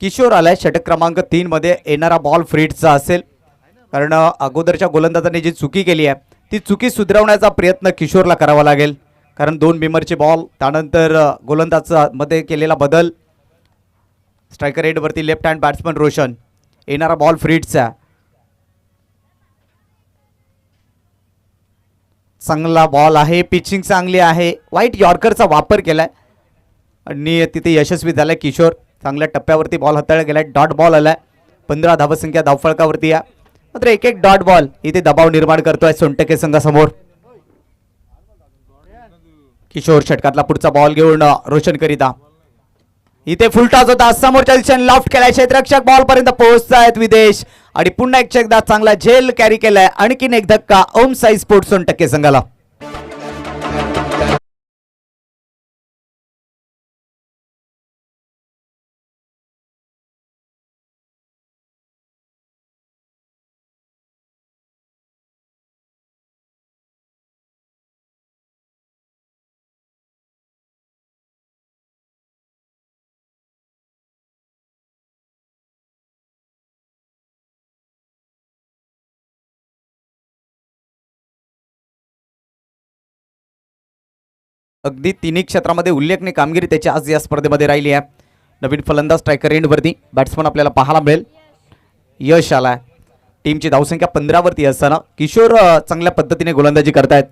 किशोर आलाय षटक क्रमांक 3 मध्ये. येणारा बॉल फ्रीटचा असेल कारण अगोदरच्या गोलंदाजाने जी चुकी केली आहे ती चुकी सुधारवण्याचा प्रयत्न किशोरला करावा लागेल कारण 2 बिमरचे बॉल त्यानंतर गोलंदाजामध्ये केलेला बदल. स्ट्रायकर एंडवरती लेफ्ट हँड बॅट्समन रोशन. येणारा बॉल फ्रीटचा. चांगला बॉल आहे. पिचिंग चांगली आहे. व्हाईट यॉर्करचा वापर केलाय आणि तिथे यशस्वी झालाय किशोर. चांगल्या टप्प्यावरती बॉल हाताळला गेलाय. डॉट बॉल आलाय. 15 धावसंख्या धावफळकावरती आहे. मात्र एक डॉट बॉल इथे दबाव निर्माण करतोय सोनटक्के संघासमोर. किशोर षटकातला पुढचा बॉल घेऊन रोशन करिता. इथे फुलटॉस होता. समोरच्या दिशेने लॉफ्ट केलाय. क्षेत्ररक्षक बॉल पर्यंत पोहोचतायत विदेश आणि पुन्हा एकदा चांगला झेल कॅरी केलाय. आणखीन एक धक्का ओम साई स्पोर्ट्स सोनटक्के संघाला. अगदी तिन्ही क्षेत्रामध्ये उल्लेखनीय कामगिरी त्याची आज या स्पर्धेमध्ये राहिली आहे. नवीन फलंदाज स्ट्रायकर एंडवरती बॅट्समन आपल्याला पाहायला मिळेल. यश आलाय. टीमची धावसंख्या 15 वरती असताना किशोर चांगल्या पद्धतीने गोलंदाजी करतायत.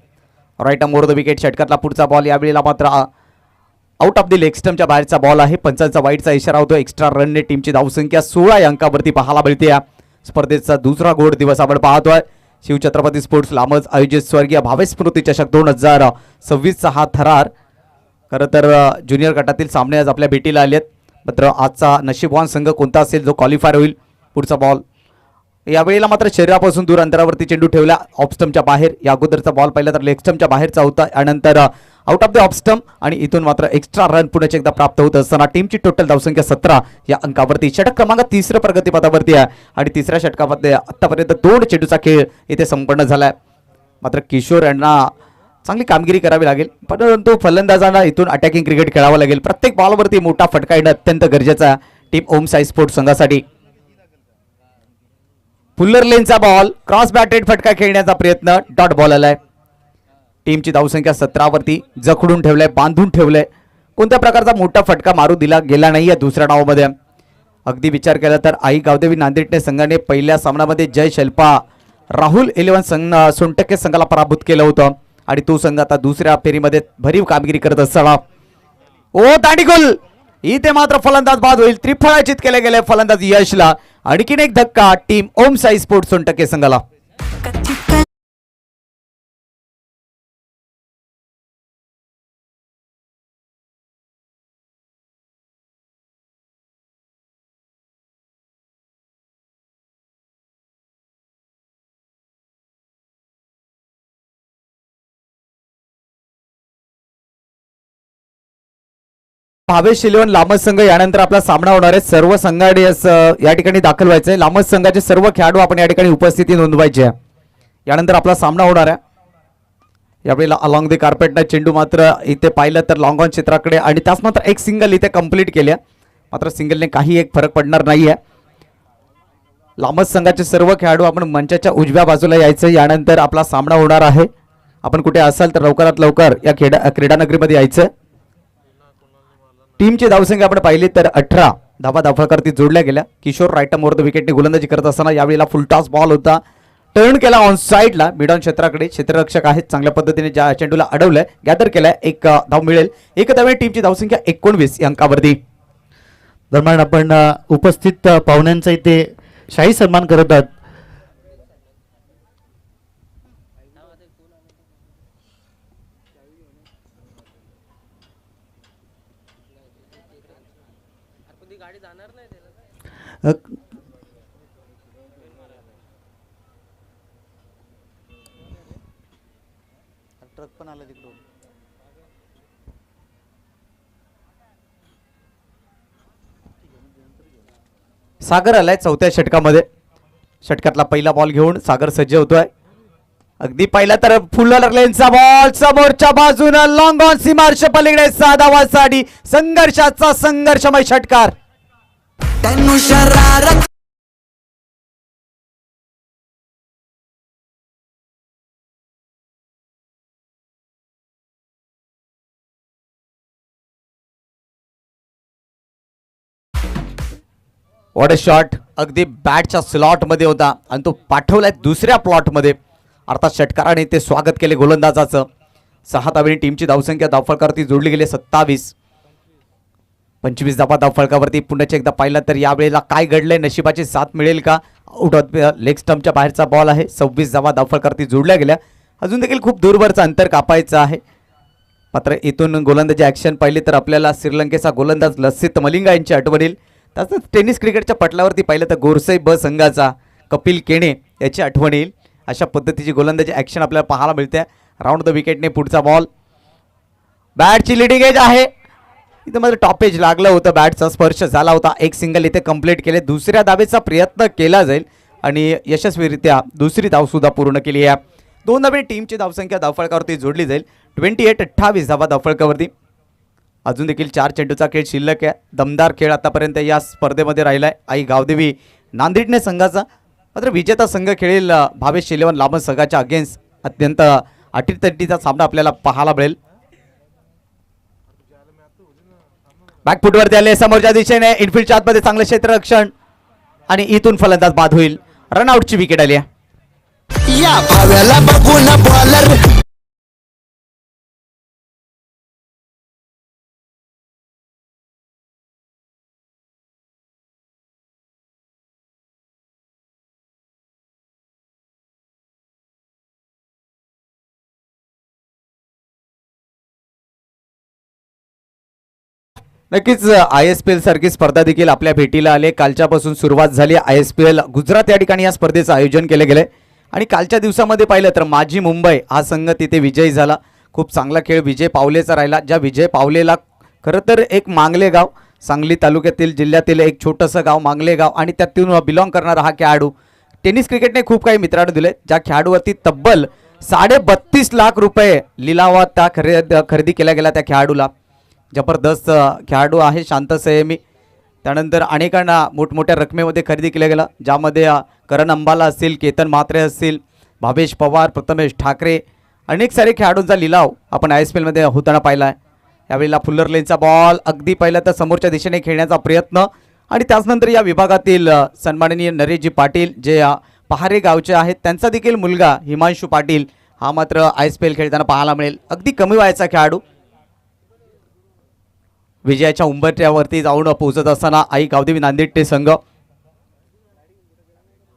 Right arm over the wicket. षटकातला पुढचा बॉल यावेळेला मात्र आउट ऑफ द लेग स्टंपच्या बाहेरचा बॉल आहे. पंचांचा वाईटचा इशारा होतो. एक्स्ट्रा रनने टीमची धावसंख्या 16 या अंकावरती पाहायला मिळते. स्पर्धेचा दुसरा गोड दिवस आपण पाहतोय. शिवछत्रपती स्पोर्ट्स लामज आयोजित स्वर्गीय भावेश स्मृती चषक 2026चा हा थरार. खरं तर ज्युनियर गटातील सामने आज आपल्या भेटीला आले आहेत. मात्र आजचा नशीबवान संघ कोणता असेल जो क्वालिफायर होईल. पुढचा बॉल यावेळेला मात्र शरीरापासून दूर अंतरावरती चेंडू ठेवला ऑफ स्टंपच्या बाहेर. या अगोदरचा बॉल पाहिला तर लेग स्टंपच्या बाहेरचा होता. यानंतर out of the off stump आणि इथून मात्र एक्स्ट्रा रन पुन्हा एकदा प्राप्त होत असताना टीमची टोटल धावसंख्या 17 या अंकावरती. षटक क्रमांक 3 प्रगतीपथावरती आहे आणि तिसऱ्या षटकामध्ये आतापर्यंत 2 चेंडूचा खेळ इथे संपन्न झालाय. मात्र किशोर यांना चांगली कामगिरी करावी लागेल परंतु फलंदाजांना इथून अटॅकिंग क्रिकेट खेळावं लागेल. प्रत्येक बॉलवरती मोठा फटका येणं अत्यंत गरजेचं आहे टीम ओम साई स्पोर्ट्स संघासाठी. फुल्लर लेनचा बॉल क्रॉस बॅटेड फटका खेळण्याचा प्रयत्न. डॉट बॉल आलाय. टीमची धावसंख्या 17 वरती. जखडून ठेवलंय. बांधून ठेवलंय. कोणत्या प्रकारचा मोठा फटका मारू दिला गेला नाहीये दुसऱ्या डावामध्ये. अगदी विचार केला तर आई गावदेवी नांदेडने संघाने पहिल्या सामन्यामध्ये जय शिल्पा राहुल 11 सोनटक्के संघाला पराभूत केलं होतं आणि तो संघ आता दुसऱ्या फेरीमध्ये भरीव कामगिरी करत असताना ओ दांडीगुल इथे मात्र फलंदाज बाद होईल. त्रिफळाचित केले गेले फलंदाज यशला. आणखीन एक धक्का टीम ओम साई स्पोर्ट्स सोनटक्के संघाला. भावेश 11 लामज संघ यानंतर आपला सामना होणार आहे. सर्व संघाने या ठिकाणी दाखल व्हायचंय. लामज संघाचे सर्व खेळाडू आपण या ठिकाणी उपस्थिती नोंदवायची आहे. यानंतर आपला सामना होणार आहे. यावेळेला अलॉंग द कार्पेटनं चेंडू मात्र इथे पाहिलं तर लॉंग ऑन क्षेत्राकडे आणि त्याच मात्र एक सिंगल इथे कंप्लीट केल्या. मात्र सिंगलने काही एक फरक पडणार नाहीये. लामज संघाचे सर्व खेळाडू आपण मंचाच्या उजव्या बाजूला यायचं. यानंतर आपला सामना होणार आहे. आपण कुठे असाल तर लवकरात लवकर या क्रीडानगरीमध्ये यायचं. टीमची धावसंख्या आपण पाहिली तर 18 धावा धावफळकावरती जोडल्या गेल्या. Kishor right arm over the विकेटने गोलंदाजी करत असताना यावेळेला फुल टॉस बॉल होता. टर्न केला ऑन साईडला मिड ऑन क्षेत्राकडे. क्षेत्ररक्षक आहेत चांगल्या पद्धतीने ज्या चेंडूला अडवलंय गॅदर केलाय. एक धाव मिळेल. एक धावे. टीमची धावसंख्या 19 या अंकावरती. दरम्यान आपण उपस्थित पाहुण्यांचा इथे शाही सन्मान करत आहात. अ, ट्रक पण आला तिकडून. सागर आलाय चौथ्या षटकामध्ये. षटकातला पहिला बॉल घेऊन सागर सज्ज होतोय. अगदी पहिला तर फुल लेनचा बॉल समोरच्या बाजूनं लॉंग ऑन सीमार्श पलीकडे 6 धावांसाठी संघर्षाचा संघर्षमय षटकार. तेनू शरारत वॉट अ शॉट. अगदी बॅटच्या स्लॉट मध्ये होता आणि तो पाठवलाय दुसऱ्या प्लॉट मध्ये. अर्थात षटकाराने ते स्वागत केले गोलंदाजाचं. 6 धावांनी टीमची धावसंख्या धावफलकावरती जोडली गेली 27. 25 धावा धावफलकावरती. पुन्हा एकदा पाहिलं तर यावेळेला काय घडलंय, नशिबाची साथ मिळेल का. आउट ऑफ लेग स्टंपच्या बाहेरचा बॉल आहे. 26 धावा धावफलकावरती जोडल्या गेल्या. अजून देखील खूप दूरवरचं अंतर कापायचं आहे. मात्र इथून गोलंदाजी ॲक्शन पाहिली तर आपल्याला श्रीलंकेचा गोलंदाज लसित मलिंगा यांची आठवण येईल. तसंच टेनिस क्रिकेटच्या पटलावरती पाहिलं तर गोरसई ब संघाचा कपिल केणे याची आठवण येईल. अशा पद्धतीची गोलंदाजी ॲक्शन आपल्याला पाहायला मिळते. राऊंड द विकेटने पुढचा बॉल. बॅटची लिडिंग एज आहे. इथं मात्र टॉप एज लागलं होतं. बॅटचा स्पर्श झाला होता. एक सिंगल इथे कंप्लीट केले. दुसऱ्या धावेचा प्रयत्न केला जाईल आणि यशस्वीरित्या दुसरी धावसुद्धा पूर्ण केली आहे. 2 धावे टीमची धावसंख्या धावफलकावरती जोडली जाईल. 28 धावा धावफलकावरती. अजून देखील 4 चेंडूचा खेळ शिल्लक आहे. दमदार खेळ आतापर्यंत या स्पर्धेमध्ये राहिला आहे. आई गावदेवी नांदेडने संघाचा. मात्र विजेता संघ खेळेल भावेश शिलेवन लांबन संघाच्या अगेन्स्ट. अत्यंत अटीतटीचा सामना आपल्याला पाहायला मिळेल. बॅकफुटवरती आले समोरच्या दिशेने. इनफिल्डच्या आतमध्ये चांगलं क्षेत्ररक्षण आणि इथून फलंदाज बाद होईल. रनआउटची विकेट आली आहे. या भाव्याला बघून बॉलर नक्कीच ISPL सारखी स्पर्धा देखील आपल्या भेटीला आले. कालच्यापासून सुरुवात झाली. ISPL गुजरात या ठिकाणी या स्पर्धेचं आयोजन केले गेले आणि कालच्या दिवसामध्ये पाहिलं तर माझी मुंबई हा संघ तिथे विजयी झाला. खूप चांगला खेळ विजय पावलेचा राहिला. ज्या विजय पावलेला खरं तर एक मांगले गाव, सांगली तालुक्यातील जिल्ह्यातील एक छोटंसं गाव मांगले गाव आणि त्यातून बिलॉंग करणारा हा खेळाडू. टेनिस क्रिकेटने खूप काही मित्रांनो दिले. ज्या खेळाडूवरती तब्बल 32.5 लाख रुपये लिलावात त्या खरेदी केल्या गेला. त्या खेळाडूला जबरदस्त खेळाडू आहे. शांत संयमी. त्यानंतर अनेकांना मोठमोठ्या रकमेमध्ये खरेदी केल्या गेला. ज्यामध्ये करण अंबाला असतील, केतन म्हात्रे असतील, भावेश पवार, प्रथमेश ठाकरे, अनेक सारे खेळाडूंचा लिलाव आपण ISPL मध्ये होताना पाहिला आहे. यावेळेला फुल्लर लेनचा बॉल. अगदी पहिला तर समोरच्या दिशेने खेळण्याचा प्रयत्न आणि त्याचनंतर या विभागातील सन्माननीय नरेशजी पाटील जे पहारे गावचे आहेत त्यांचा देखील मुलगा हिमांशू पाटील हा मात्र ISPL खेळताना पाहायला मिळेल. अगदी कमी वयाचा खेळाडू. विजयाच्या उंबरठ्यावरती जाऊन पोहोचत असताना आई गावदेवी नांदेड संघ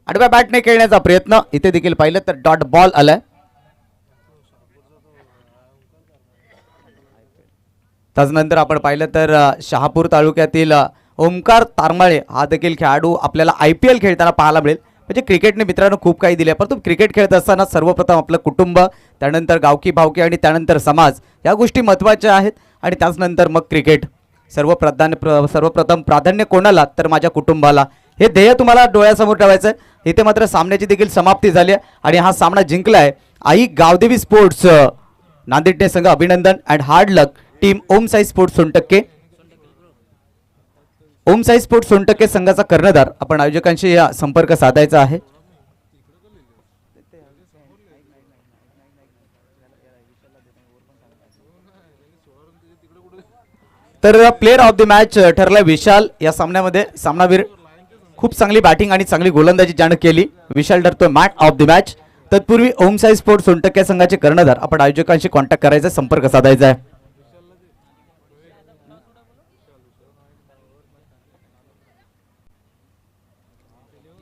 आडव्या बॅटने खेळण्याचा प्रयत्न. इथे देखील पाहिलं तर डॉट बॉल आलाय. त्याचनंतर आपण पाहिलं तर शहापूर तालुक्यातील ओमकार तारमाळे हा देखील खेळाडू आपल्याला IPL खेळताना पाहायला मिळेल. म्हणजे क्रिकेटने मित्रांनो खूप काही दिले. परंतु क्रिकेट खेळत असताना सर्वप्रथम आपलं कुटुंब, त्यानंतर गावकी भावकी आणि त्यानंतर समाज या गोष्टी महत्त्वाच्या आहेत आणि त्याचनंतर मग क्रिकेट. सर्वप्रथम प्राधान्य कोणाला तर माझ्या कुटुंबाला. हे ध्येय तुम्हाला डोळ्यासमोर ठेवायचं आहे. इथे मात्र सामन्याची देखील समाप्ती झाली आहे आणि हा सामना जिंकलाय आई गावदेवी स्पोर्ट्स नांदेड संघ. अभिनंदन and hard luck team Om Sai sports Sontakke. Om Sai sports Sontakke संघाचा कर्णधार आपण आयोजकांशी संपर्क साधायचा आहे. तर प्लेअर ऑफ द मॅच ठरलाय विशाल. या सामन्यामध्ये सामनावीर खूप चांगली बॅटिंग आणि चांगली गोलंदाजी ज्यानं केली. विशाल ठरतोय मॅन ऑफ द मॅच. तत्पूर्वी ओम साई स्पोर्ट्स सोनटक्के संघाचे कर्णधार आपण आयोजकांशी कॉन्टॅक्ट करायचा, संपर्क साधायचा आहे.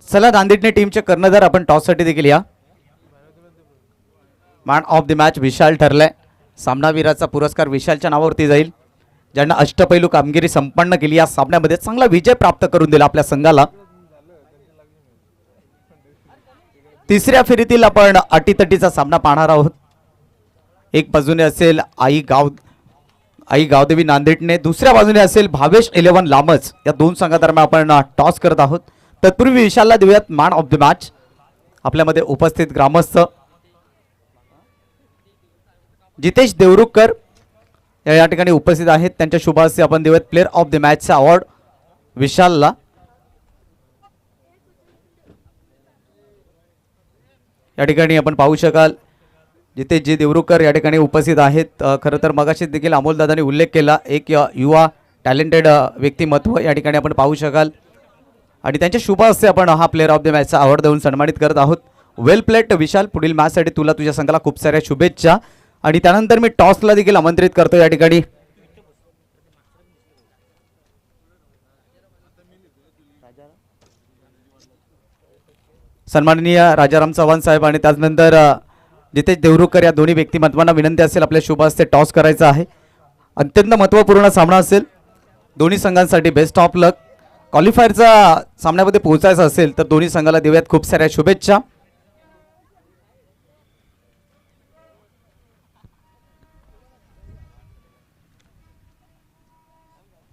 चला नांदेडने टीमचे कर्णधार आपण टॉससाठी देखील या. मॅन ऑफ द मॅच विशाल ठरलाय. सामनावीराचा पुरस्कार विशालच्या नावावरती जाईल, ज्यांना अष्टपैलू कामगिरी संपन्न केली. या सामन्यामध्ये चांगला विजय प्राप्त करून दिला आपल्या संघाला. तिसऱ्या फेरीतील आपण अटीतटीचा सामना पाहणार आहोत. एक बाजूने असेल आई गावदेवी नांदेडने, दुसऱ्या बाजूने असेल भावेश 11 लामच. या दोन संघादरम्यान आपण टॉस करत आहोत. तत्पूर्वी विशालला देऊयात मॅन ऑफ द मॅच. आपल्यामध्ये उपस्थित ग्रामस्थ जितेश देवरुखकर या ठिकाणी उपस्थित आहेत. त्यांच्या शुभ हस्ते आपण देऊयात प्लेअर ऑफ द मॅचचा अवॉर्ड विशालला. या ठिकाणी आपण पाहू शकाल जिथे जे देवरुखकर या ठिकाणी उपस्थित आहेत. खरं तर मगाशी देखील अमोलदादांनी उल्लेख केला, एक युवा टॅलेंटेड व्यक्तिमत्व या ठिकाणी आपण पाहू शकाल आणि त्यांच्या शुभ हस्ते आपण हा प्लेअर ऑफ द मॅचचा अवॉर्ड देऊन सन्मानित करत आहोत. वेल प्लेड विशाल. पुढील मॅचसाठी तुला तुझ्या संघाला खूप साऱ्या शुभेच्छा. आणि त्यानंतर मी टॉसला देखील आमंत्रित करतो. या ठिकाणी सन्माननीय राजाराम चव्हाण साहेब आणि त्यानंतर जितेश देवरुखकर या दोन्ही व्यक्तिमत्वांना विनंती असेल आपल्या शुभ हस्ते टॉस करायचा आहे. अत्यंत महत्त्वपूर्ण सामना असेल. दोन्ही संघांसाठी बेस्ट ऑफ लक. क्वालिफायरचा सामन्यामध्ये पोहोचायचं असेल तर दोन्ही संघाला देऊयात खूप साऱ्या शुभेच्छा.